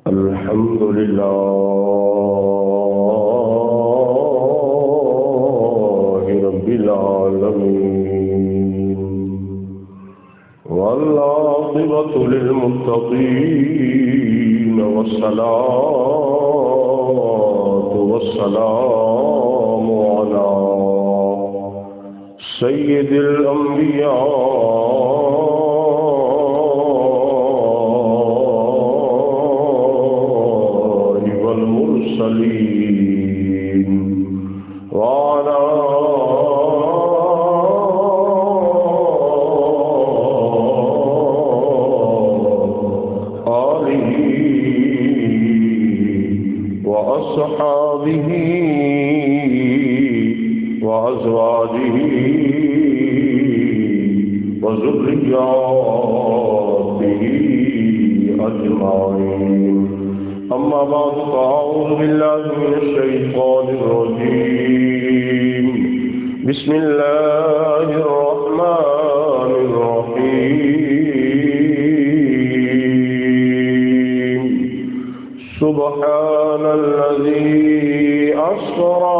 الحمد لله رب العالمين والعاقبة للمتقين والصلاة والسلام على سيد الأنبياء والمرسلين وعلى آله وأصحابه وأزواجه وذرياته أجمعين. أما بعد فأعوذ بالله من الشيطان الرجيم. بسم الله الرحمن الرحيم. سبحان الذي أسرى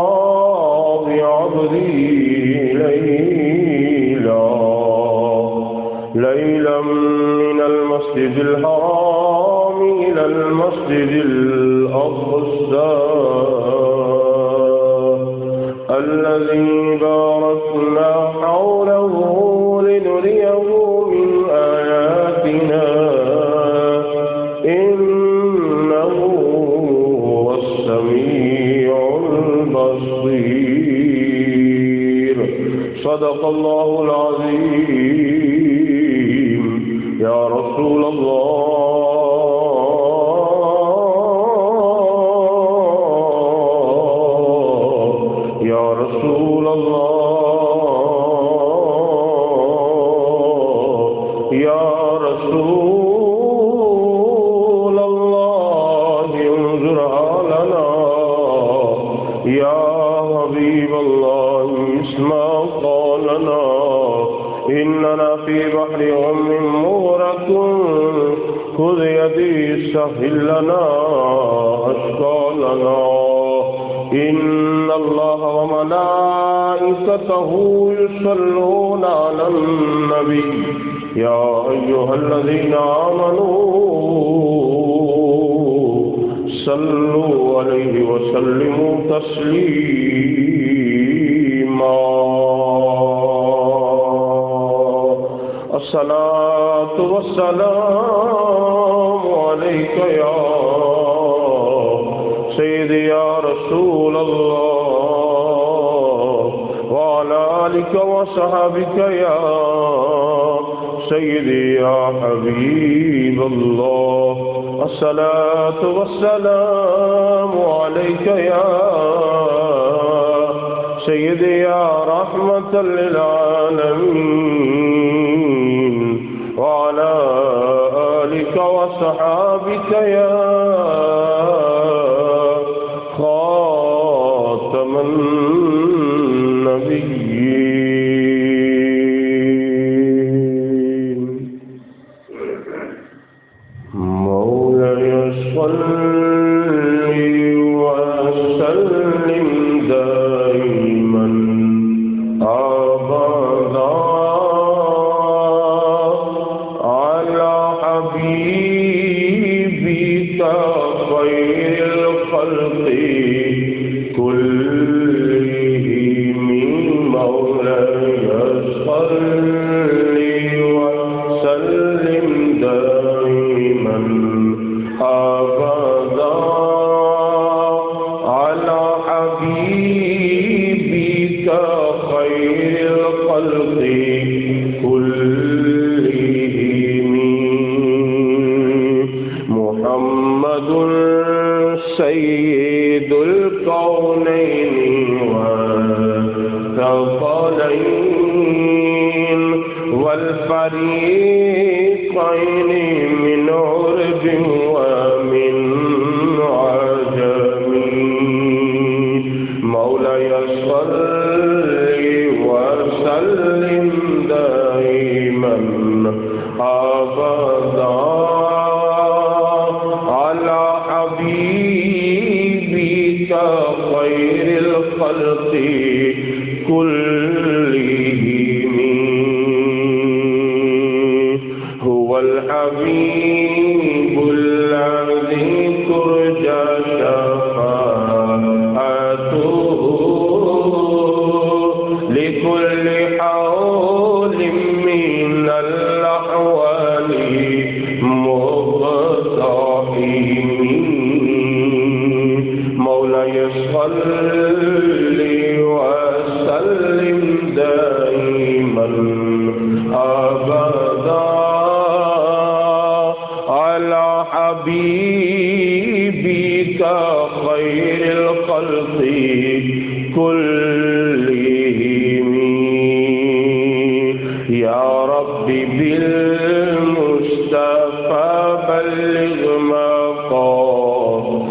بعبده ليلا من المسجد الحرام إلى المسجد الأقصى الذي باركنا حوله لنريه من آياتنا إنه هو السميع البصير. صدق الله العظيم. يا رسول الله إننا في بحر غم مغرق خذ يدي سهل لنا أشكالنا. إن الله وملائكته يصلون على النبي يا أيها الذين آمنوا صلوا عليه وسلموا تسليما. الصلاة والسلام عليك يا سيدي يا رسول الله وعلى آلك وصحبك يا سيدي يا حبيب الله. الصلاة والسلام عليك يا سيدي يا رحمة للعالمين وعلى آلك وصحابك يا خاتم النبيين. مولاي صل وسلم دائما أبدا على حبيبك خير الخلق كلهم. مولاي صل وسلم دائما أبدا على حبيبك خير الخلق كلهم. محمد سيد الكونين والثقلين والفريقين من عرب ومن عجم. مولاي صل وسلم دائما أبدا على القريب الذي ترجى شفاعته لكل حول من الأحوال مقتحم. مولاي صل وسلم دائما أبدا على حبيبك خير الخلق كلهم. يا رب بالمصطفى بلغ مقاصدنا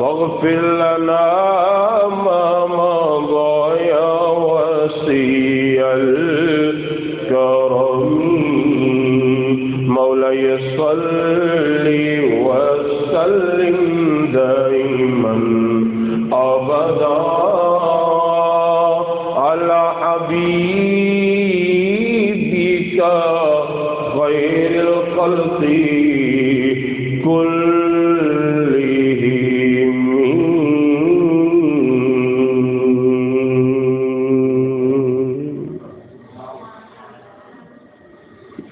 واغفر لنا ما مضى يا وسيع الكرم. مولاي صل وسلم دائما أبدا على حبيبك خير الخلق كلهم.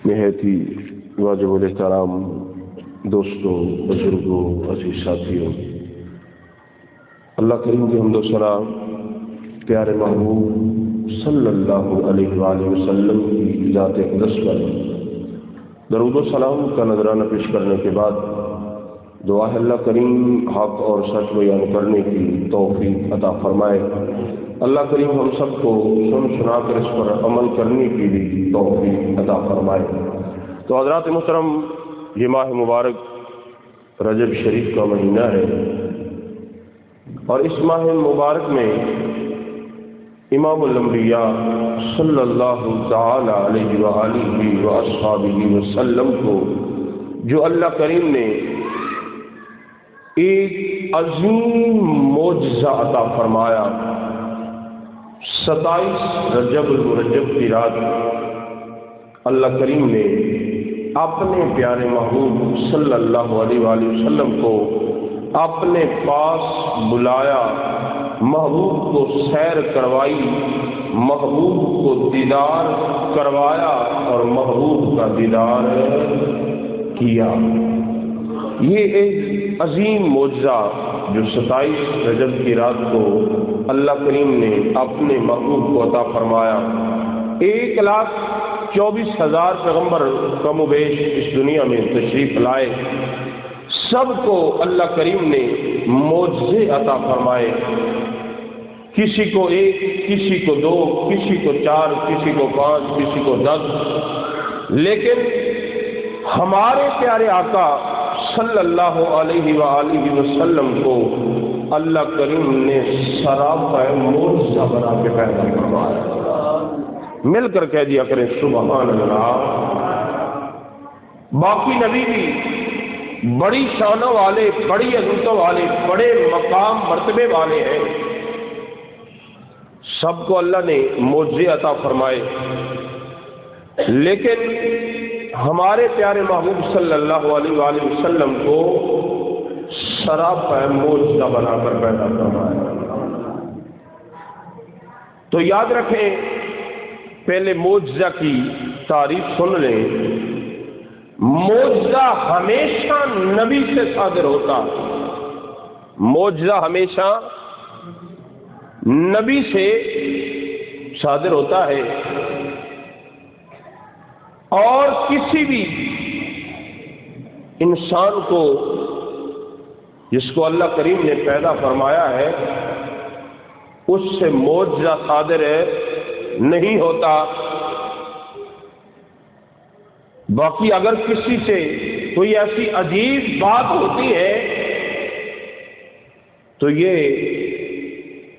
نہایت ہی واجب الاحترام دوستوں، بزرگوں، عزیز ساتھیوں، اللہ کریم کی حمد و ثنا پیارے محبوب صلی اللہ علیہ وآلہ وسلم کی ذات اقدس پر درود و سلام کا نذرانہ پیش کرنے کے بعد دعا ہے اللہ کریم حق اور سچ بیان کرنے کی توفیق عطا فرمائے. اللہ کریم ہم سب کو سن سنا کر اس پر عمل کرنے کی بھی توفیق عطا فرمائے. تو حضرات محترم، یہ ماہ مبارک رجب شریف کا مہینہ ہے، اور اس ماہ مبارک میں امام الانبیاء صلی اللہ تعالی علیہ وآلہ وآصحابہ وسلم کو جو اللہ کریم نے ایک عظیم معجزہ عطا فرمایا، 27 رجب المرجب کی رات اللہ کریم نے اپنے پیارے محبوب صلی اللہ علیہ وآلہ وسلم کو اپنے پاس بلایا، محبوب کو سیر کروائی، محبوب کو دیدار کروایا اور محبوب کا دیدار کیا. یہ ایک عظیم معجزہ جو 27 رجب کی رات کو اللہ کریم نے اپنے محبوب کو عطا فرمایا. 1,24,000 پیغمبر کم و بیش اس دنیا میں تشریف لائے، سب کو اللہ کریم نے معجزے عطا فرمائے. کسی کو 1، کسی کو 2، کسی کو 4، کسی کو 5، کسی کو 10، لیکن ہمارے پیارے آقا صلی اللہ علیہ وآلہ وسلم کو اللہ کریم نے سراپا معجزہ بنا کے پیدا فرمایا. مل کر کہہ دیا کریں سبحان اللہ. باقی نبی بھی بڑی شانوں والے، بڑی عظمتوں والے، بڑے مقام مرتبے والے ہیں، سب کو اللہ نے معجزے عطا فرمائے، لیکن ہمارے پیارے محبوب صلی اللہ علیہ وآلہ وسلم کو سراپا معجزہ بنا کر پیدا فرمایا. تو یاد رکھیں، پہلے معجزہ کی تعریف سن لیں. معجزہ ہمیشہ نبی سے صادر ہوتا، معجزہ ہمیشہ نبی سے صادر ہوتا ہے، اور کسی بھی انسان کو جس کو اللہ کریم نے پیدا فرمایا ہے اس سے معجزہ صادر نہیں ہوتا. باقی اگر کسی سے کوئی ایسی عجیب بات ہوتی ہے تو یہ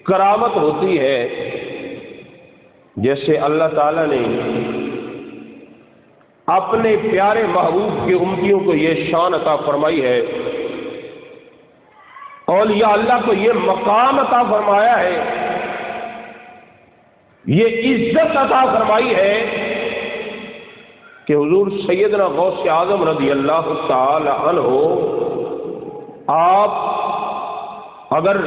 کرامت ہوتی ہے، جیسے اللہ تعالیٰ نے اپنے پیارے محبوب کے امتیوں کو یہ شان عطا فرمائی ہے، اولیاء اللہ کو یہ مقام عطا فرمایا ہے، یہ عزت عطا فرمائی ہے کہ حضور سیدنا غوث اعظم رضی اللہ تعالی عنہ آپ اگر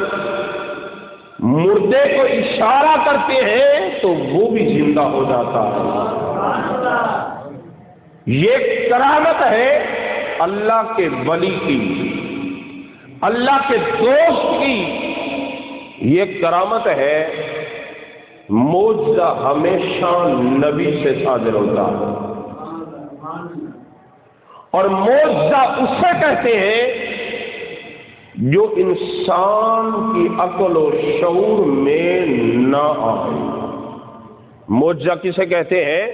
مردے کو اشارہ کرتے ہیں تو وہ بھی زندہ ہو جاتا ہے۔ یہ کرامت ہے اللہ کے ولی کی، اللہ کے دوست کی، یہ کرامت ہے۔ معجزہ ہمیشہ نبی سے صادر ہوتا ہے، اور معجزہ اسے کہتے ہیں جو انسان کی عقل و شعور میں نہ آئے۔ معجزہ کسے کہتے ہیں؟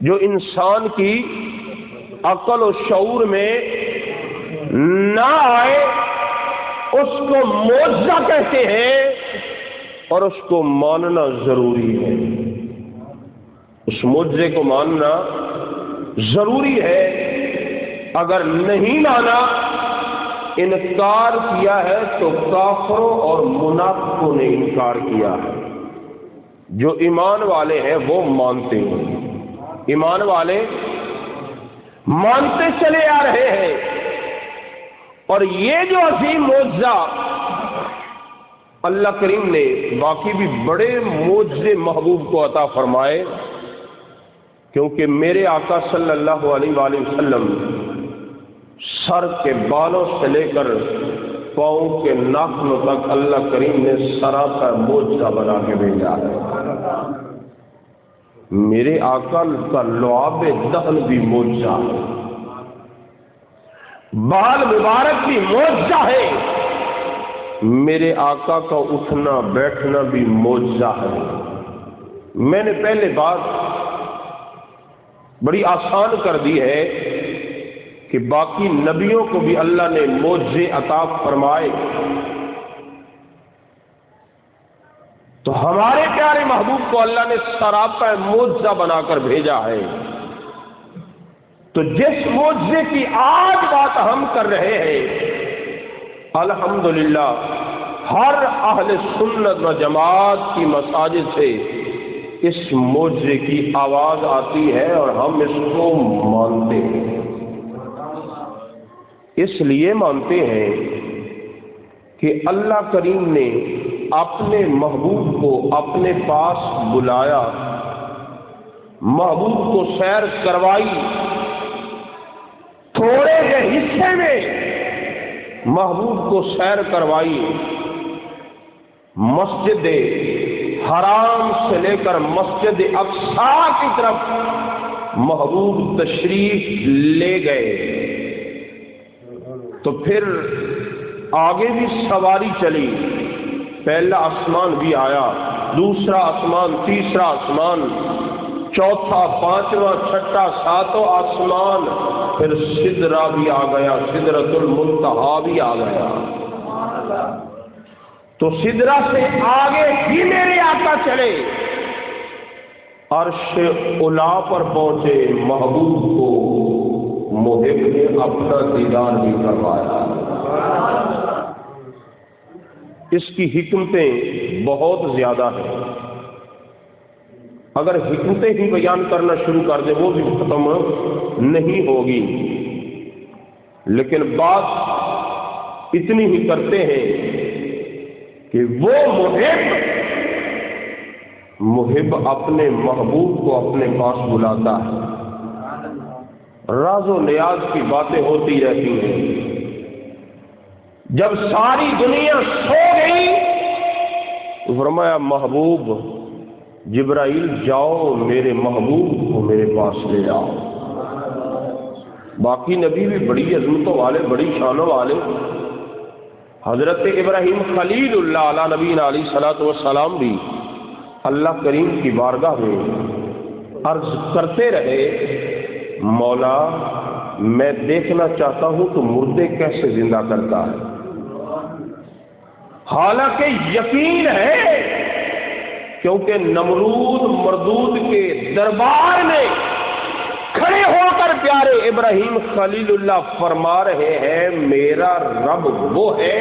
جو انسان کی عقل و شعور میں نہ آئے اس کو معجزہ کہتے ہیں، اور اس کو ماننا ضروری ہے۔ اس معجزے کو ماننا ضروری ہے۔ اگر نہیں مانا، انکار کیا ہے تو کافروں اور منافقوں نے انکار کیا ہے۔ جو ایمان والے ہیں وہ مانتے ہیں، ایمان والے مانتے چلے آ رہے ہیں۔ اور یہ جو عظیم معجزہ اللہ کریم نے باقی بھی بڑے معجزے محبوب کو عطا فرمائے، کیونکہ میرے آقا صلی اللہ علیہ وآلہ وسلم سر کے بالوں سے لے کر پاؤں کے ناخنوں تک اللہ کریم نے سراپا معجزہ بنا کے بھیجا ہے۔ میرے آقا کا لعاب دہن بھی معجزہ ہے، بال مبارک بھی معجزہ ہے، میرے آقا کا اٹھنا بیٹھنا بھی معجزہ ہے۔ میں نے پہلے بات بڑی آسان کر دی ہے کہ باقی نبیوں کو بھی اللہ نے معجزے عطا فرمائے، تو ہمارے پیارے محبوب کو اللہ نے سراپا معجزہ بنا کر بھیجا ہے۔ تو جس معجزے کی آج بات ہم کر رہے ہیں، الحمدللہ ہر اہل سنت و جماعت کی مساجد سے اس معجزے کی آواز آتی ہے اور ہم اس کو مانتے ہیں۔ اس لیے مانتے ہیں کہ اللہ کریم نے اپنے محبوب کو اپنے پاس بلایا، محبوب کو سیر کروائی، تھوڑے سے حصے میں محبوب کو سیر کروائی، مسجد حرام سے لے کر مسجد اقصی کی طرف محبوب تشریف لے گئے۔ تو پھر آگے بھی سواری چلی، پہلا آسمان بھی آیا، دوسرا آسمان، تیسرا آسمان، چوتھا، پانچواں، چھٹا، ساتواں آسمان، پھر سدرہ بھی آ گیا، سدرۃ المنتہا بھی آ گیا۔ تو سدرہ سے آگے بھی میرے آقا چلے، عرش اولا پر پہنچے، محبوب کو محب نے اپنا دیدار بھی کروایا۔ اس کی حکمتیں بہت زیادہ ہیں، اگر حکمتیں ہی بیان کرنا شروع کر دیں وہ بھی ختم نہیں ہوگی، لیکن بات اتنی ہی کرتے ہیں کہ وہ محب اپنے محبوب کو اپنے پاس بلاتا ہے۔ راز و نیاز کی باتیں ہوتی رہتی ہیں۔ جب ساری دنیا سو گئی تو فرمایا محبوب جبرائیل جاؤ میرے محبوب کو میرے پاس لے آؤ۔ باقی نبی بھی بڑی عظمتوں والے، بڑی شانوں والے، حضرت ابراہیم خلیل اللہ علیہ نبی علیہ الصلوۃ والسلام بھی اللہ کریم کی بارگاہ میں عرض کرتے رہے، مولا میں دیکھنا چاہتا ہوں تو مردے کیسے زندہ کرتا ہے۔ حالانکہ یقین ہے، کیونکہ نمرود مردود کے دربار میں کھڑے ہو کر پیارے ابراہیم خلیل اللہ فرما رہے ہیں میرا رب وہ ہے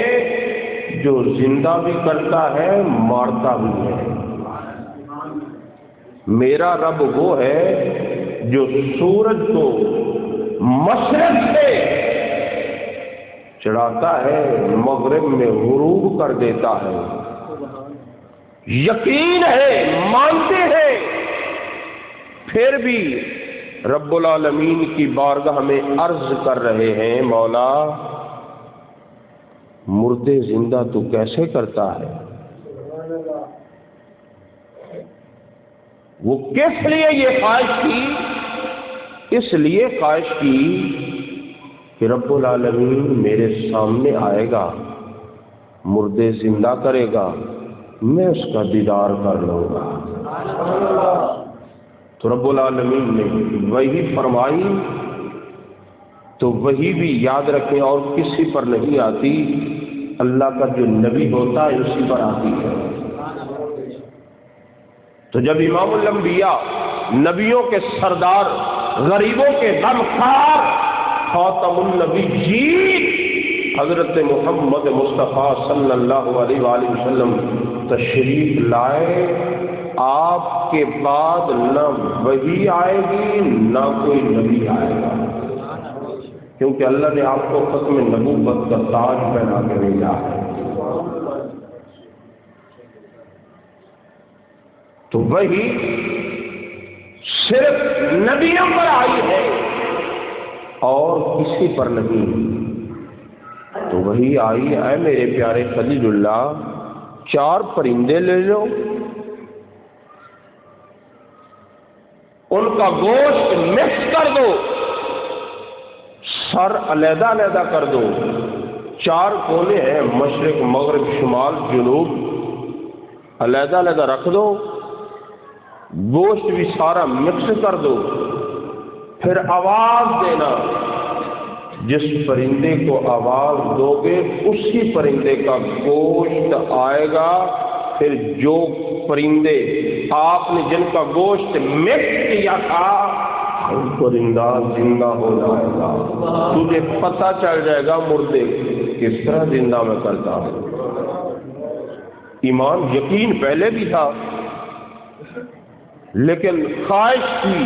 جو زندہ بھی کرتا ہے مارتا بھی ہے، میرا رب وہ ہے جو سورج کو مشرق سے چڑھاتا ہے مغرب میں غروب کر دیتا ہے. یقین ہے، مانتے ہیں، پھر بھی رب العالمین کی بارگاہ میں عرض کر رہے ہیں، مولا مردے زندہ تو کیسے کرتا ہے؟ وہ کس لیے یہ خواہش کی؟ اس لیے خواہش کی کہ رب العالمین میرے سامنے آئے گا، مردے زندہ کرے گا، میں اس کا دیدار کر لوں گا. تو رب العالمین نے وہی فرمائی، تو وہی بھی یاد رکھیں اور کسی پر نہیں آتی، اللہ کا جو نبی ہوتا ہے اسی پر آتی ہے. تو جب امام الانبیاء، نبیوں کے سردار، غریبوں کے غمخوار، خاتم النبیین حضرت محمد مصطفیٰ صلی اللہ علیہ وآلہ وسلم تشریف لائے، آپ کے بعد نہ وحی آئے گی نہ کوئی نبی آئے گا، کیونکہ اللہ نے آپ کو ختم نبوت کا تاج پہنا کے بھیجا ہے. تو وہی صرف نبیوں پر آئی ہے اور کسی پر نہیں. تو وہی آئی ہے، میرے پیارے خلیل اللہ 4 پرندے لے لو، ان کا گوشت مکس کر دو، سر علیحدہ علیحدہ کر دو، 4 کونے ہیں، مشرق مغرب شمال جنوب، علیحدہ علیحدہ رکھ دو، گوشت بھی سارا مکس کر دو، پھر آواز دینا، جس پرندے کو آواز دو گے اسی پرندے کا گوشت آئے گا. پھر جو پرندے آپ نے جن کا گوشت مکس کیا تھا پرندہ زندہ ہو جائے گا. تجھے پتہ چل جائے گا مردے کس طرح زندہ میں کرتا ہوں. ایمان یقین پہلے بھی تھا، لیکن خواہش تھی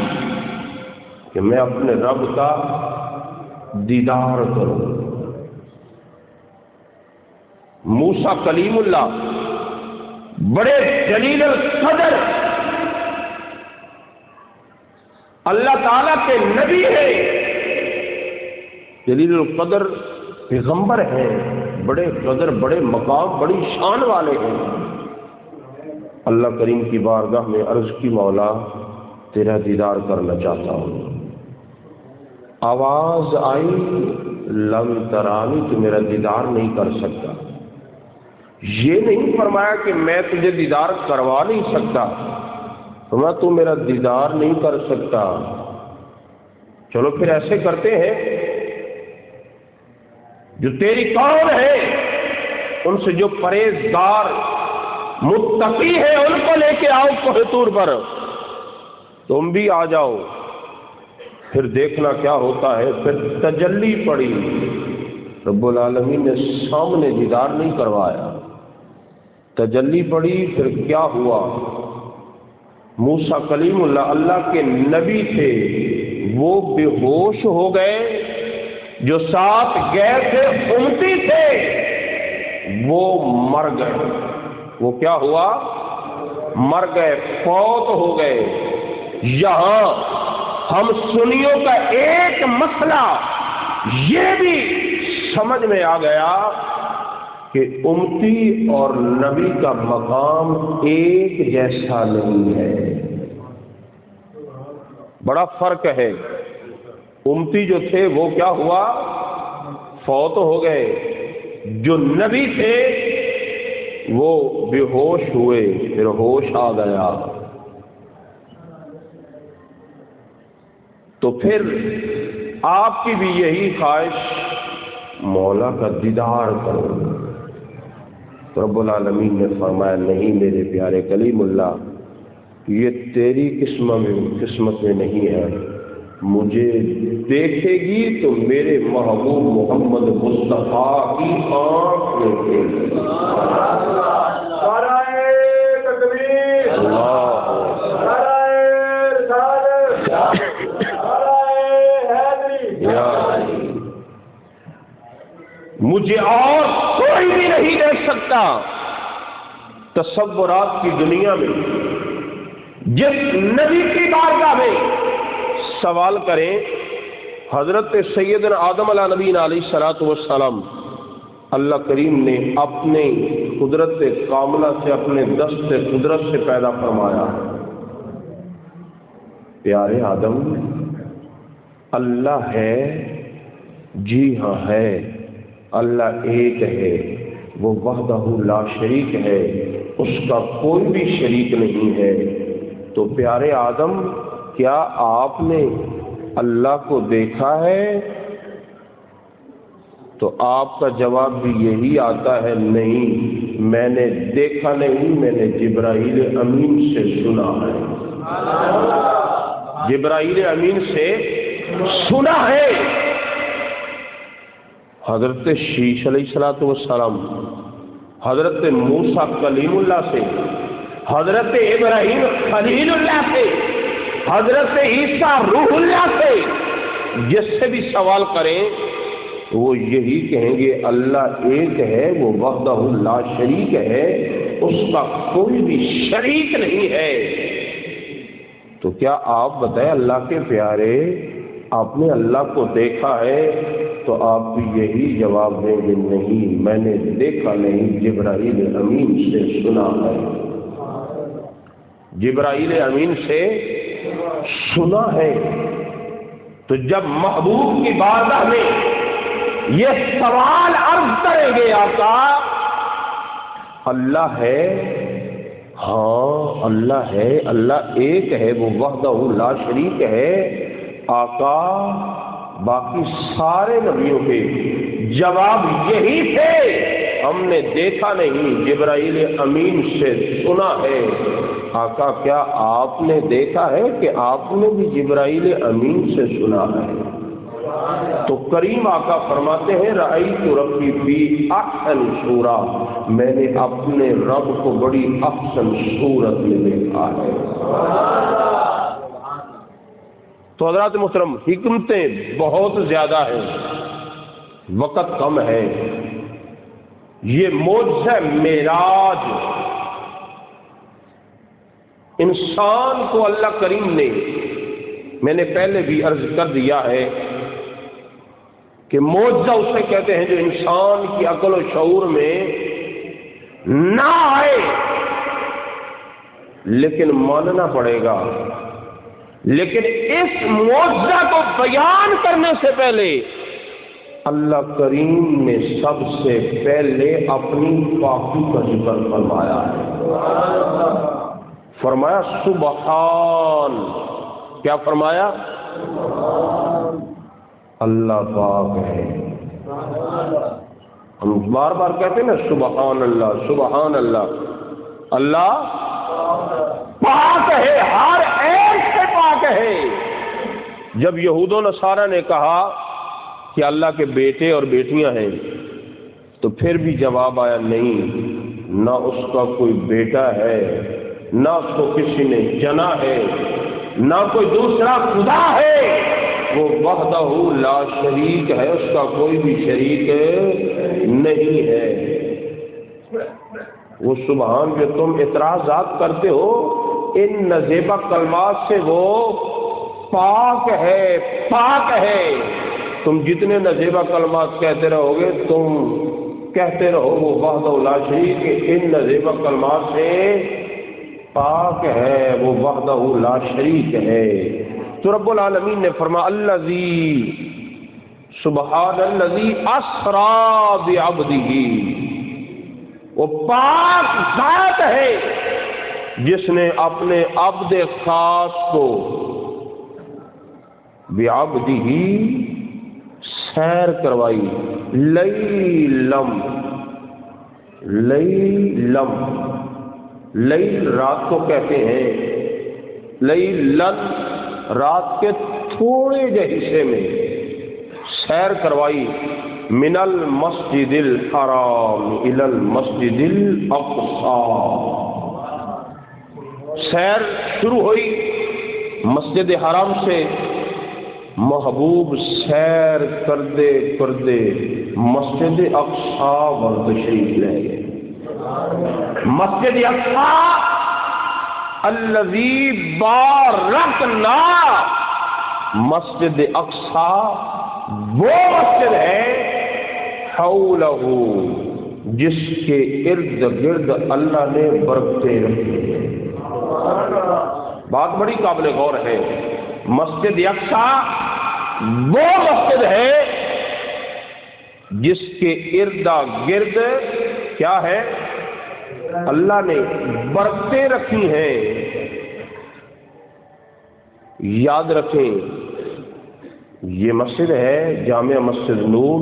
کہ میں اپنے رب کا دیدار کروں. موسیٰ کلیم اللہ بڑے جلیل القدر اللہ تعالیٰ کے نبی ہیں، جلیل القدر پیغمبر ہیں، بڑے قدر، بڑے مقام، بڑی شان والے ہیں. اللہ کریم کی بارگاہ میں عرض کی، مولا تیرا دیدار کرنا چاہتا ہوں. آواز آئی، لم ترانی، تو میرا دیدار نہیں کر سکتا. یہ نہیں فرمایا کہ میں تجھے دیدار کروا نہیں سکتا، فرمایا تو میرا دیدار نہیں کر سکتا. چلو پھر ایسے کرتے ہیں، جو تیری قوم ہے ان سے جو پرہیزگار متقی ہے ان کو لے کے آؤ کوہ طور پر، تم بھی آ جاؤ. پھر دیکھنا کیا ہوتا ہے. پھر تجلی پڑی، رب العالمین نے سامنے دیدار نہیں کروایا، تجلی پڑی. پھر کیا ہوا؟ موسیٰ کلیم اللہ اللہ کے نبی تھے، وہ بے ہوش ہو گئے. جو ساتھ گئے تھے امتی تھے وہ مر گئے. وہ کیا ہوا؟ مر گئے، فوت ہو گئے. یہاں ہم سنیوں کا ایک مسئلہ یہ بھی سمجھ میں آ گیا کہ امتی اور نبی کا مقام ایک جیسا نہیں ہے، بڑا فرق ہے. امتی جو تھے وہ کیا ہوا؟ فوت ہو گئے. جو نبی تھے وہ بے ہوش ہوئے، پھر ہوش آ گیا. تو پھر آپ کی بھی یہی خواہش، مولا کا دیدار کرو. رب العالمین نے فرمایا نہیں میرے پیارے کلیم اللہ، یہ تیری قسمت میں نہیں ہے. مجھے دیکھے گی تو میرے محبوب محمد مصطفیٰ کی آنکھ دیکھے گی. نعرہ تکبیر، نعرہ رسالت. مجھے اور کوئی بھی نہیں دیکھ سکتا۔ تصورات کی دنیا میں جس نبی کی بارگاہ میں سوال کریں، حضرت سیدنا آدم علیہ نبینا علیہ الصلوۃ والسلام، اللہ کریم نے اپنے قدرت کاملہ سے، اپنے دست قدرت سے پیدا فرمایا، پیارے آدم اللہ ہے؟ جی ہاں ہے، اللہ ایک ہے، وہ وحدہ لا شریک ہے، اس کا کوئی بھی شریک نہیں ہے۔ تو پیارے آدم، کیا آپ نے اللہ کو دیکھا ہے؟ تو آپ کا جواب بھی یہی آتا ہے، نہیں میں نے دیکھا نہیں، میں نے جبرائیل امین سے سنا ہے، جبرائیل امین سے سنا ہے۔ حضرت شیش علیہ الصلوۃ والسلام، حضرت موسیٰ کلیم اللہ سے، حضرت ابراہیم خلیل اللہ سے، حضرت عیسیٰ روح اللہ سے جس سے بھی سوال کریں وہ یہی کہیں گے اللہ ایک ہے، وہ وحدہ لا شریک ہے، اس کا کوئی بھی شریک نہیں ہے۔ تو کیا آپ بتائیں اللہ کے پیارے، آپ نے اللہ کو دیکھا ہے؟ تو آپ بھی یہی جواب دیں گے، نہیں میں نے دیکھا نہیں، جبرائیل امین سے سنا ہے، جبرائیل امین سے سنا ہے۔ تو جب محبوب کی بارگاہ میں یہ سوال عرض کریں گے آقا اللہ ہے؟ ہاں اللہ ہے، اللہ ایک ہے، وہ وحدہ لا شریک ہے۔ آقا باقی سارے نبیوں کے جواب یہی تھے، ہم نے دیکھا نہیں، جبرائیل امین سے سنا ہے۔ آقا کیا آپ نے دیکھا ہے کہ آپ نے بھی جبرائیل امین سے سنا ہے؟ تو کریم آقا فرماتے ہیں رأیت ربی فی احسن صورۃ، میں نے اپنے رب کو بڑی احسن صورت میں دیکھا ہے۔ تو حضرات محترم، حکمتیں بہت زیادہ ہیں، وقت کم ہے۔ یہ معجزہ معراج انسان کو اللہ کریم نے، میں نے پہلے بھی عرض کر دیا ہے کہ معجزہ اسے کہتے ہیں جو انسان کی عقل و شعور میں نہ آئے لیکن ماننا پڑے گا۔ لیکن اس معجزہ کو بیان کرنے سے پہلے اللہ کریم نے سب سے پہلے اپنی پاکی کا ذکر فرمایا ہے۔ فرمایا سبحان، کیا فرمایا؟ اللہ پاک ہے۔ ہم بار بار کہتے ہیں نا سبحان اللہ، سبحان اللہ، اللہ پاک ہے، ہر ایک سے پاک ہے۔ جب یہود و نصارہ نے کہا کہ اللہ کے بیٹے اور بیٹیاں ہیں تو پھر بھی جواب آیا نہیں، نہ اس کا کوئی بیٹا ہے، نہ اس کو کسی نے جنا ہے، نہ کوئی دوسرا خدا ہے، وہ وحدہ لا شریک ہے، اس کا کوئی بھی شریک نہیں ہے۔ وہ سبحان جو تم اعتراضات کرتے ہو ان نزیبہ کلمات سے وہ پاک ہے، پاک ہے۔ تم جتنے نزیبہ کلمات کہتے رہو گے، تم کہتے رہو وہ وحدہ لا شریک ان نزیبہ کلمات سے پاک ہے، وہ وحدہ لا شریک ہے۔ تو رب العالمین نے فرمایا الذی، سبحان الذی اسری بعبدہ، وہ پاک ذات ہے جس نے اپنے عبد خاص کو بعبدہ سیر کروائی، لیلم، لیلم، لیل رات کو کہتے ہیں، لیلن رات کے تھوڑے سے حصے میں سیر کروائی، من المسجد الحرام الی المسجد الاقصی، سیر شروع ہوئی مسجد حرام سے، محبوب سیر کردے کردے مسجد اقصی ور تشریف لے گئے۔ مسجد اقصی الذی بارکنا، مسجد اقصی وہ مسجد ہے حولہ جس کے ارد گرد اللہ نے برکتیں رکھی ہیں۔ بات بڑی قابل غور ہے۔ مسجد اقصی وہ مسجد ہے جس کے ارد گرد کیا ہے؟ اللہ نے برکتیں رکھی ہیں۔ یاد رکھیں یہ مسجد ہے جامع مسجد نور،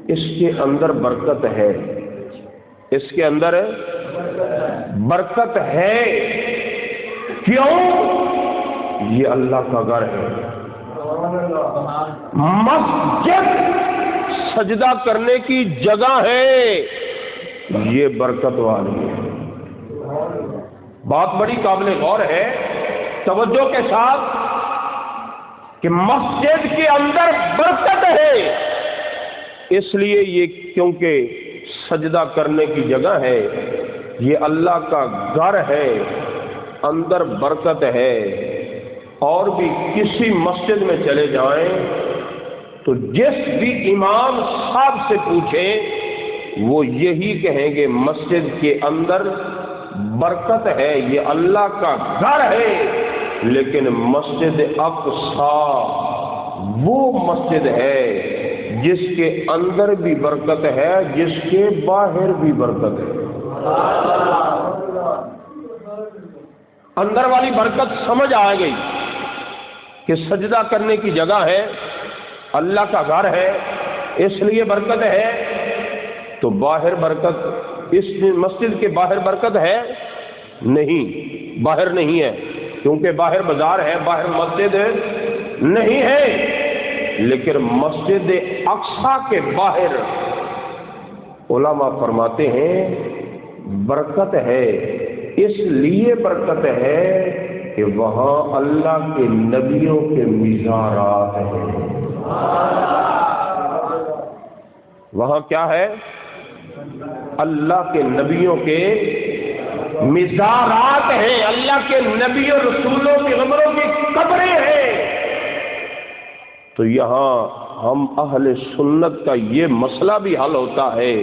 اس کے اندر برکت ہے، اس کے اندر برکت ہے۔ کیوں؟ یہ اللہ کا گھر ہے۔ مسجد سجدہ کرنے کی جگہ ہے، یہ برکت والی ہے۔ بات بڑی قابل غور ہے، توجہ کے ساتھ، کہ مسجد کے اندر برکت ہے، اس لیے یہ کیونکہ سجدہ کرنے کی جگہ ہے، یہ اللہ کا گھر ہے، اندر برکت ہے۔ اور بھی کسی مسجد میں چلے جائیں تو جس بھی امام صاحب سے پوچھیں وہ یہی کہیں گے مسجد کے اندر برکت ہے، یہ اللہ کا گھر ہے۔ لیکن مسجد اقصی وہ مسجد ہے جس کے اندر بھی برکت ہے، جس کے باہر بھی برکت ہے۔ اندر والی برکت سمجھ آ گئی کہ سجدہ کرنے کی جگہ ہے، اللہ کا گھر ہے، اس لیے برکت ہے۔ تو باہر برکت، اس مسجد کے باہر برکت ہے نہیں، باہر نہیں ہے، کیونکہ باہر بازار ہے، باہر مسجد نہیں ہے۔ لیکن مسجد اقصی کے باہر علماء فرماتے ہیں برکت ہے، اس لیے برکت ہے کہ وہاں اللہ کے نبیوں کے مزارات ہیں۔ وہاں کیا ہے؟ اللہ کے نبیوں کے مزارات ہیں، اللہ کے نبیوں رسولوں کی قبروں کی قبریں ہیں۔ تو یہاں ہم اہل سنت کا یہ مسئلہ بھی حل ہوتا ہے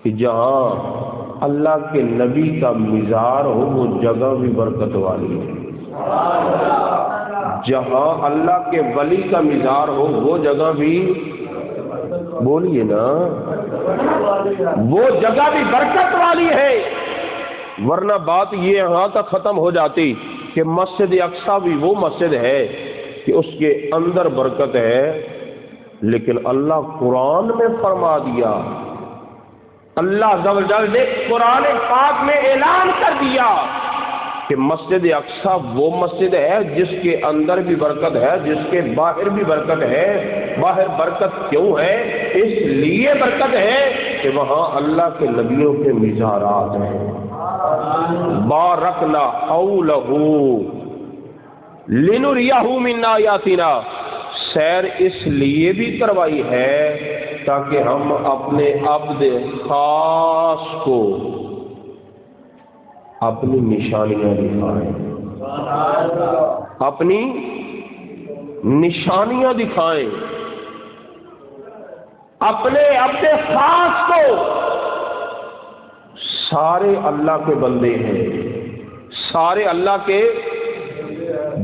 کہ جہاں اللہ کے نبی کا مزار ہو وہ جگہ بھی برکت والی ہے، جہاں اللہ کے ولی کا مزار ہو وہ جگہ بھی، بولیے نا، وہ جگہ بھی برکت والی ہے۔ ورنہ بات یہ یہاں تک ختم ہو جاتی کہ مسجد اقصی بھی وہ مسجد ہے کہ اس کے اندر برکت ہے، لیکن اللہ قرآن میں فرما دیا، اللہ عز و جل نے قرآن پاک میں اعلان کر دیا کہ مسجد اقصی وہ مسجد ہے جس کے اندر بھی برکت ہے، جس کے باہر بھی برکت ہے۔ باہر برکت کیوں ہے؟ اس لیے برکت ہے کہ وہاں اللہ کے نبیوں کے مزارات ہیں۔ بارکنا حولہ لنریہ من آیاتنا، سیر اس لیے بھی کروائی ہے تاکہ ہم اپنے عبد خاص کو اپنی نشانیاں دکھائیں، اپنی نشانیاں دکھائیں۔ اپنے عبد خاص کو، سارے اللہ کے بندے ہیں، سارے اللہ کے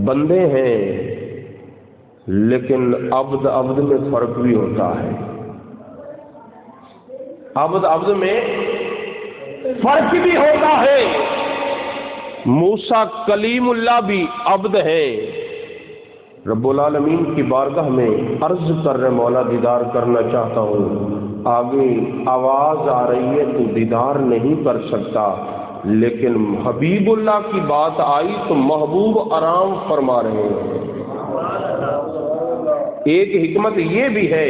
بندے ہیں، لیکن عبد عبد میں فرق بھی ہوتا ہے، عبد عبد میں فرق بھی ہوتا ہے۔ موسیٰ کلیم اللہ بھی عبد ہے۔ رب العالمین کی بارگاہ میں عرض کر رہے مولا دیدار کرنا چاہتا ہوں، آگے آواز آ رہی ہے تو دیدار نہیں کر سکتا، لیکن حبیب اللہ کی بات آئی تو محبوب آرام فرما رہے ہیں۔ ایک حکمت یہ بھی ہے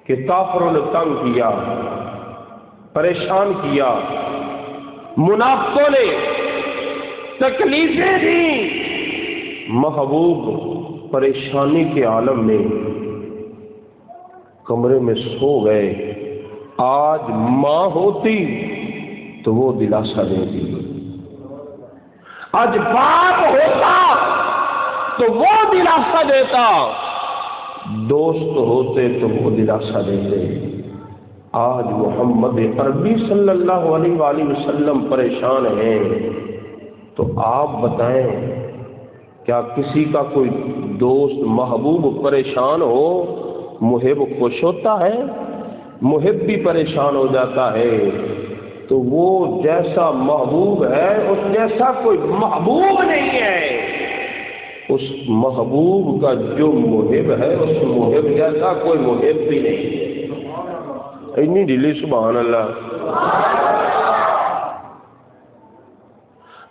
کہ کافروں نے تنگ کیا، پریشان کیا، منافقوں نے تکلیفیں دی، محبوب پریشانی کے عالم میں کمرے میں سو گئے، آج ماں ہوتی تو وہ دلاسا دیتی، آج باپ ہوتا تو وہ دلاسا دیتا، دوست ہوتے تو وہ دلاسا دیتے۔ آج محمد عربی صلی اللہ علیہ وآلہ وسلم پریشان ہیں تو آپ بتائیں کیا کسی کا کوئی دوست محبوب پریشان ہو محب خوش ہوتا ہے؟ محب بھی پریشان ہو جاتا ہے۔ تو وہ جیسا محبوب ہے اس جیسا کوئی محبوب نہیں ہے، اس محبوب کا جو محب ہے اس محب جیسا کوئی محب بھی نہیں ہے۔ اتنی ڈیلی سبحان اللہ،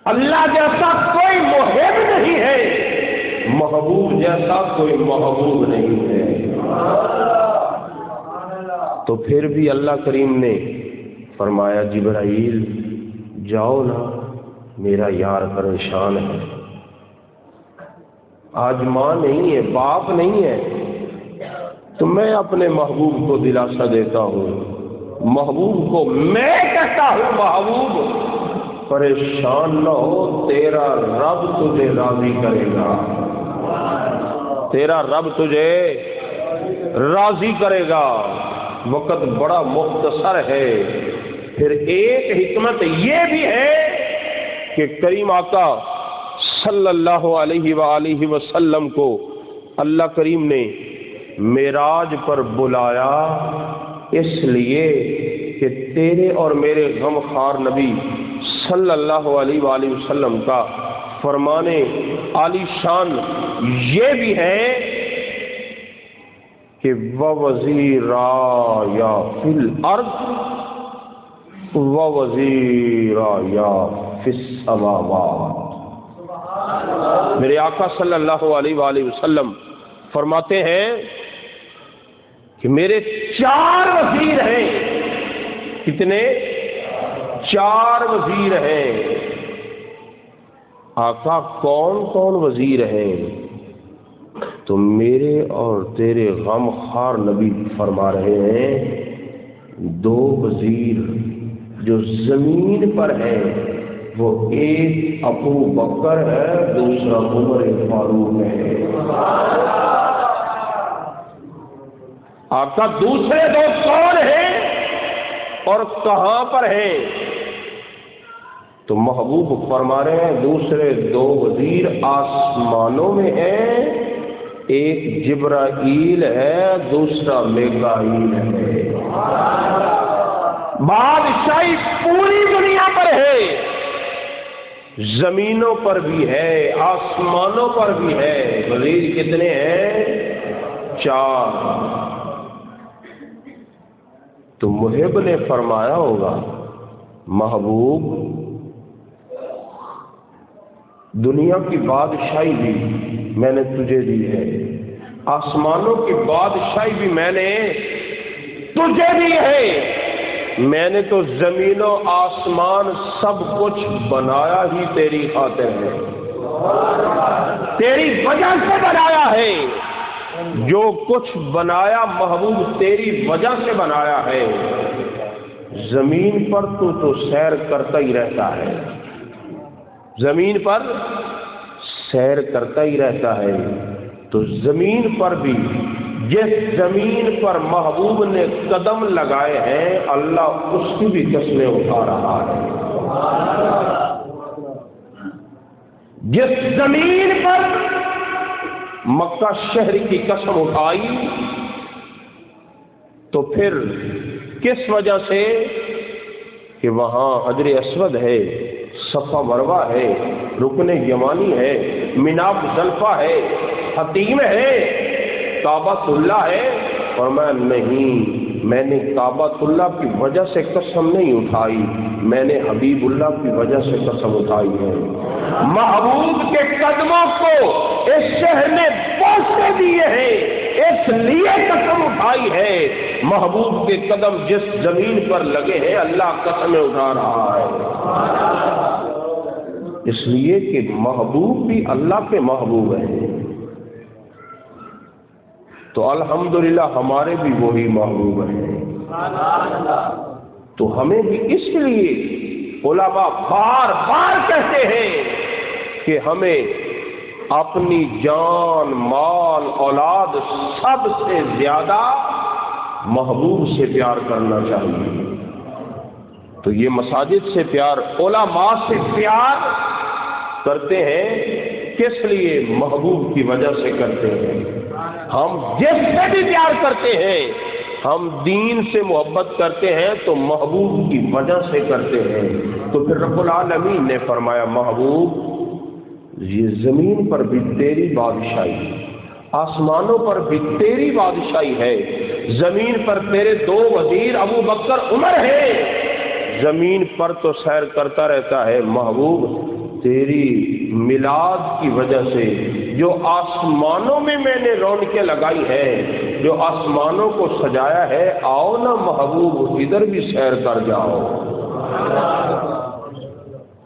اللہ جیسا کوئی محب نہیں ہے، محبوب جیسا کوئی محبوب نہیں ہے۔ تو پھر بھی اللہ کریم نے فرمایا جبرائیل جاؤ نا، میرا یار پریشان ہے، آج ماں نہیں ہے، باپ نہیں ہے، تو میں اپنے محبوب کو دلاسا دیتا ہوں، محبوب کو میں کہتا ہوں محبوب پریشان نہ ہو، تیرا رب تجھے راضی کرے گا، تیرا رب تجھے راضی کرے گا۔ وقت بڑا مختصر ہے۔ پھر ایک حکمت یہ بھی ہے کہ کریم آقا صلی اللہ علیہ وآلہ وسلم کو اللہ کریم نے معراج پر بلایا اس لیے کہ تیرے اور میرے غم خوار نبی صلی اللہ علیہ وآلہ وسلم کا فرمان عالی شان یہ بھی ہے کہ وَوَزِيرَايَ فِي الْأَرْضِ وَوَزِيرَايَ فِي السَّمَاوَاتِ۔ میرے آقا صلی اللہ علیہ وآلہ وسلم فرماتے ہیں کہ میرے 4 وزیر ہیں۔ کتنے؟ 4 وزیر ہیں۔ آقا کون کون وزیر ہیں؟ تو میرے اور تیرے غم خوار نبی فرما رہے ہیں 2 وزیر جو زمین پر ہے، وہ ایک ابو بکر ہے، دوسرا عمر فاروق ہے۔ آقا دوسرے 2 کون ہیں اور کہاں پر ہیں؟ تو محبوب فرما رہے ہیں دوسرے 2 وزیر آسمانوں میں ہیں، ایک جبرائیل ہے، دوسرا میکائیل ہے۔ بادشاہی پوری دنیا پر ہے، زمینوں پر بھی ہے، آسمانوں پر بھی ہے۔ وزیر کتنے ہیں؟ 4۔ تو محب نے فرمایا ہوگا محبوب دنیا کی بادشاہی بھی میں نے تجھے دی ہے، آسمانوں کی بادشاہی بھی میں نے تجھے دی ہے، میں نے تو زمین و آسمان سب کچھ بنایا ہی تیری خاطر ہے، تیری وجہ سے بنایا ہے، جو کچھ بنایا محبوب تیری وجہ سے بنایا ہے۔ زمین پر تو سیر کرتا ہی رہتا ہے، زمین پر سیر کرتا ہی رہتا ہے، تو زمین پر بھی جس زمین پر محبوب نے قدم لگائے ہیں اللہ اس کی بھی قسمیں اٹھا رہا ہے۔ جس زمین پر مکہ شہر کی قسم اٹھائی تو پھر کس وجہ سے کہ وہاں حجر اسود ہے، صفا مروہ ہے، رکن یمانی ہے، مناب زلفہ ہے، حتیم ہے، کعبۃ اللہ ہے، اور میں نے کعبۃ اللہ کی وجہ سے قسم نہیں اٹھائی، میں نے حبیب اللہ کی وجہ سے قسم اٹھائی ہے۔ محبوب کے قدموں کو اس شہر نے بوسے دیے ہیں، اس لیے قسم اٹھائی ہے۔ محبوب کے قدم جس زمین پر لگے ہیں اللہ قسمیں اٹھا رہا ہے، اس لیے کہ محبوب بھی اللہ کے محبوب ہیں۔ تو الحمدللہ ہمارے بھی وہی محبوب ہیں۔ تو ہمیں بھی اس لیے علماء بار بار کہتے ہیں کہ ہمیں اپنی جان، مال، اولاد سب سے زیادہ محبوب سے پیار کرنا چاہیے۔ تو یہ مساجد سے پیار، علماء سے پیار کرتے ہیں، کس لیے؟ محبوب کی وجہ سے کرتے ہیں۔ ہم جس سے بھی پیار کرتے ہیں، ہم دین سے محبت کرتے ہیں تو محبوب کی وجہ سے کرتے ہیں۔ تو پھر رب العالمین نے فرمایا محبوب یہ زمین پر بھی تیری بادشاہی، آسمانوں پر بھی تیری بادشاہی ہے، زمین پر تیرے دو وزیر ابو بکر عمر ہے، زمین پر تو سیر کرتا رہتا ہے محبوب تیری میلاد کی وجہ سے، جو آسمانوں میں نے رونقیں لگائی ہے، جو آسمانوں کو سجایا ہے، آؤ نا محبوب ادھر بھی سیر کر جاؤ،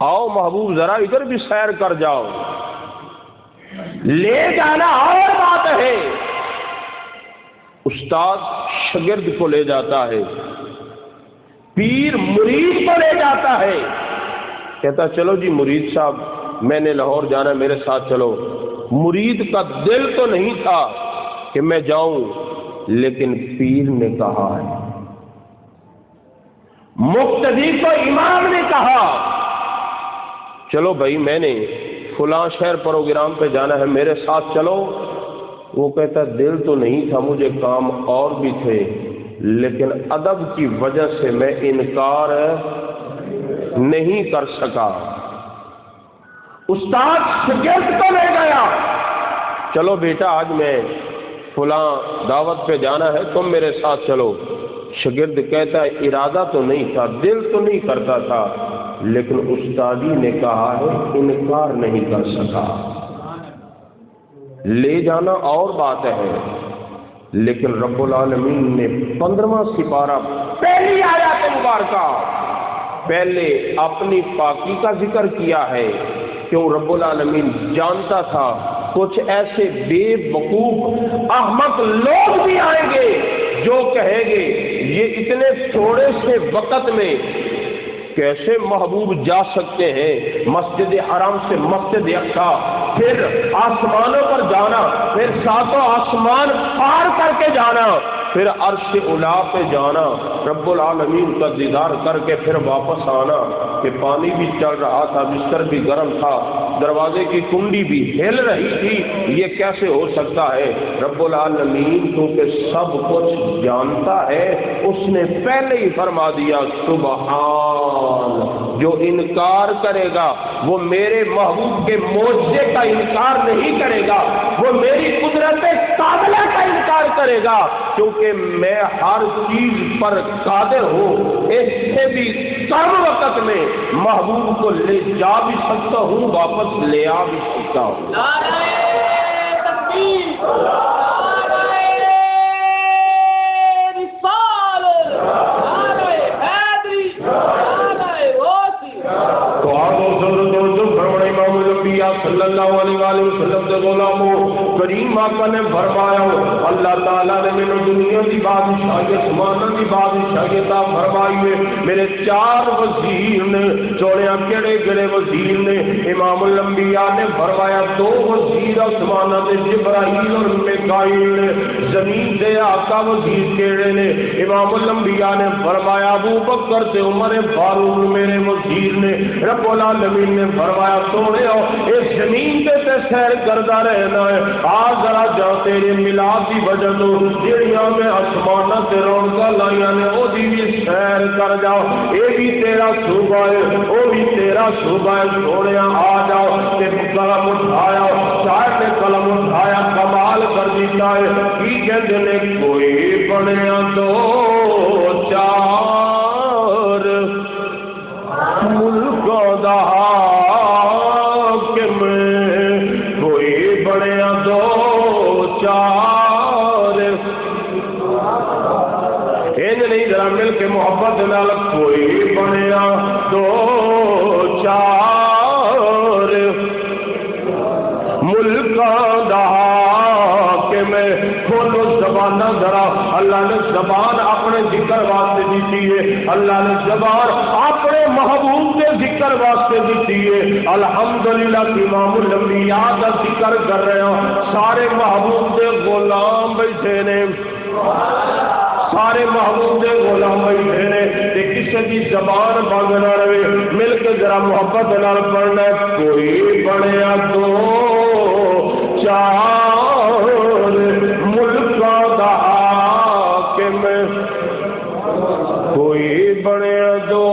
آؤ محبوب ذرا ادھر بھی سیر کر جاؤ۔ لے جانا اور بات ہے، استاد شاگرد کو لے جاتا ہے، پیر مرید کو لے جاتا ہے، کہتا چلو جی مرید صاحب میں نے لاہور جانا، میرے ساتھ چلو۔ مرید کا دل تو نہیں تھا کہ میں جاؤں، لیکن پیر نے کہا ہے، مقتدی کو امام نے کہا چلو بھائی میں نے فلاں شہر پروگرام پہ جانا ہے، میرے ساتھ چلو۔ وہ کہتا دل تو نہیں تھا، مجھے کام اور بھی تھے، لیکن ادب کی وجہ سے میں انکار نہیں کر سکا۔ استاد شاگرد کو لے گیا، چلو بیٹا آج میں فلاں دعوت پہ جانا ہے، تم میرے ساتھ چلو۔ شاگرد کہتا ہے ارادہ تو نہیں تھا، دل تو نہیں کرتا تھا، لیکن استادی نے کہا ہے انکار نہیں کر سکا۔ لے جانا اور بات ہے، لیکن رب العالمین نے 15واں سپارہ پہلی آیات مبارکہ پہلے اپنی پاکی کا ذکر کیا ہے، کیوں رب العالمین جانتا تھا کچھ ایسے بے وقوف احمق لوگ بھی آئیں گے جو کہیں گے یہ اتنے تھوڑے سے وقت میں کیسے محبوب جا سکتے ہیں مسجد حرام سے مسجد اقصی، پھر آسمانوں پر جانا، پھر ساتوں آسمان پار کر کے جانا، پھر عرش اعلیٰ پہ جانا، رب العالمین کا دیدار کر کے پھر واپس آنا، کہ پانی بھی چل رہا تھا، بستر بھی گرم تھا، دروازے کی کنڈی بھی ہل رہی تھی، یہ کیسے ہو سکتا ہے؟ رب العالمین کیونکہ سب کچھ جانتا ہے، اس نے پہلے ہی فرما دیا سبحان، جو انکار کرے گا وہ میرے محبوب کے معجزے کا انکار نہیں کرے گا، وہ میری قدرت کاملہ کا انکار کرے گا، کیونکہ میں ہر چیز پر قادر ہوں، اس سے بھی کم وقت میں محبوب کو لے جا بھی سکتا ہوں، واپس لے آ بھی سکتا ہوں۔ نعرہ تکبیر، نعرہ رسالت، نعرہ حیدری، نعرہ غوثی۔ تو آپ جو فرمایا امام الانبیاء صلی اللہ علیہ وآلہ وسلم سے غلاموں کریم آقا نے فرمایا اللہ تعالیٰ نے میرے دنیا کی بادشاہی آسمانوں کی بادشاہی عطا فرمائی ہے، میرے 4 وزیر نے، چوڑیاں کیڑے کیڑے وزیر نے؟ امام الانبیاء نے فرمایا 2 وزیر آسمانوں سے جبرائیل اور میکائیل نے، زمین سے آقا وزیر کیڑے نے؟ امام الانبیاء نے فرمایا ابو بکر سے عمر فاروق میرے وزیر نے۔ رب العالمین نے فرمایا سونے اس زمین پہ سیر کرتا رہنا ہے، آج ذرا جا تیرے میلاد کی وجہ تو جڑیاں میں آسمان سے رونقاں لائیاں نے وہ بھی سیر کر جاؤ، یہ بھی تیرا صوبہ ہے، وہ بھی تیرا صوبہ ہے، سونے آ جاؤ تے قلم اٹھایا، شاعر نے قلم اٹھایا کمال کر دیتا ہے، کی کہتے نے کوئی بنیا 2 4 ملکوں دا حاکم، کوئی بنیا 2 4 انج نہیں، ذرا مل کے محبت نال کوئی بنیا 2 4 ملکوں دا حاکم، کھولو زبان ذرا اللہ نے زبان اپنے ذکر واسطے دیتی ہے، اللہ نے زبان اپنے محبوب کے ذکر واسطے دیتی ہے۔ الحمدللہ امام الانبیاء کا ذکر کر رہے ہیں، سارے محبوب کے غلام بیٹھے نے، سارے محبوب دے غلام بیٹھے نے، تے کسی کی زبان بند نہ رہے۔ مل کے ذرا محبت نال پڑھنا، کوئی بنیا دو چار ملکاں دا حاکم، کوئی بنیا دو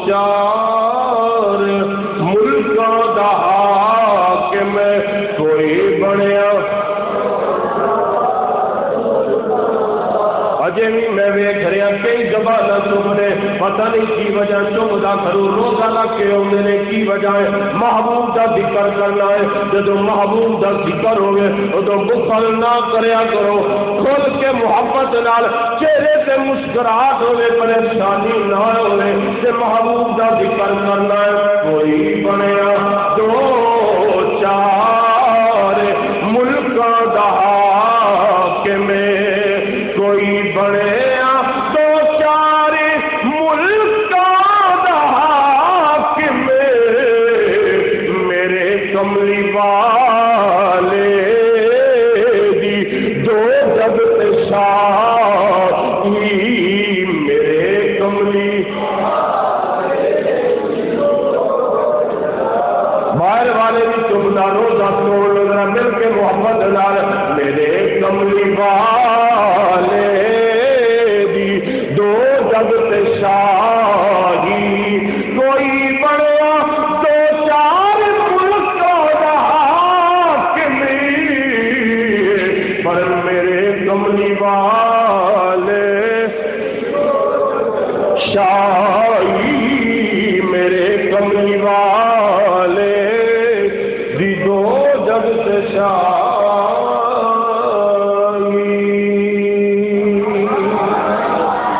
چار ملکاں دا حاکم، کوئی بنیا اجے بھی میں ویکھ رہا کئی زبان چمنے، پتہ نہیں کی وجہ چمدا کرو، روزانہ کے آتے نے کی وجہ ہے؟ محبوب کا ذکر کرنا ہے، جب محبوب کا ذکر ہوگے ادو بخل نہ کریا کرو، کھل کے محبت نال چہرے سے مسکراہٹ ہوے، پریشانی نہ ہوے، تے محبوب کا ذکر کرنا ہے۔ کوئی بنیا دو چار ملکاں دا حاکم، کوئی بنیا دو چار ملکاں دا حاکم، میرے کملی والے دی دو جگ تے شاہی، میرے کملی باہر والے بھی چمدا روزہ توڑ لگا، مل کے محبت نال میرے کملی والے دی دو جگ تے شاہی، کوئی بنیا دو چار ملکاں دا حاکم، پر میرے کملی والے